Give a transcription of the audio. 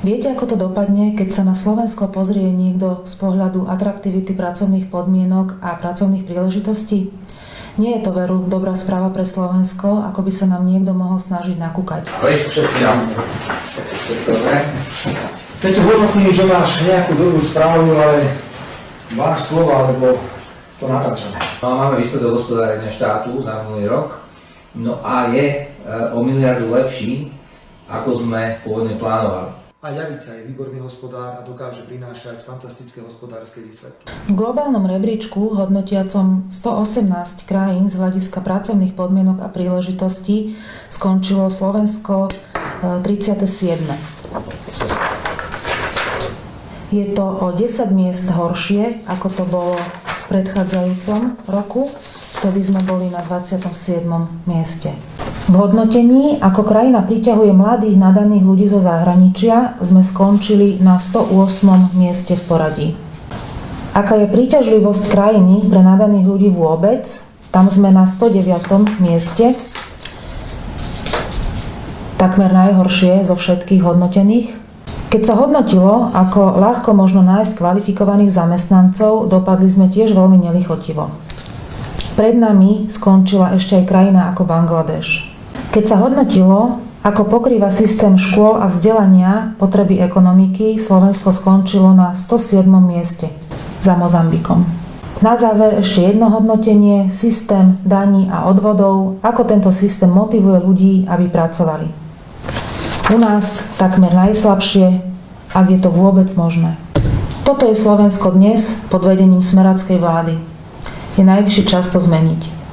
Viete, ako to dopadne, keď sa na Slovensko pozrie niekto z pohľadu atraktivity pracovných podmienok a pracovných príležitostí? Nie je to veru dobrá správa pre Slovensko, ako by sa nám niekto mohol snažiť nakúkať. Peťo, povedal si mi, že máš nejakú dobrú správu, ale máš slova, alebo to natáčame. Máme výsledok hospodárenia štátu za minulý rok, no a je o miliardu lepší, ako sme pôvodne plánovali. A Ľavica je výborný hospodár a dokáže prinášať fantastické hospodárske výsledky. V globálnom rebríčku hodnotiacom 118 krajín z hľadiska pracovných podmienok a príležitostí skončilo Slovensko 37. Je to o 10 miest horšie, ako to bolo v predchádzajúcom roku, vtedy sme boli na 27. mieste. V hodnotení, ako krajina priťahuje mladých nadaných ľudí zo zahraničia, sme skončili na 108. mieste v poradí. Aká je príťažlivosť krajiny pre nadaných ľudí vôbec, tam sme na 109. mieste, takmer najhoršie zo všetkých hodnotených. Keď sa hodnotilo, ako ľahko možno nájsť kvalifikovaných zamestnancov, dopadli sme tiež veľmi nelichotivo. Pred nami skončila ešte aj krajina ako Bangladeš. Keď sa hodnotilo, ako pokrýva systém škôl a vzdelania potreby ekonomiky, Slovensko skončilo na 107. mieste za Mozambikom. Na záver ešte jedno hodnotenie, systém daní a odvodov, ako tento systém motivuje ľudí, aby pracovali. U nás takmer najslabšie, ak je to vôbec možné. Toto je Slovensko dnes pod vedením smeráckej vlády. Je najvyšší čas to zmeniť.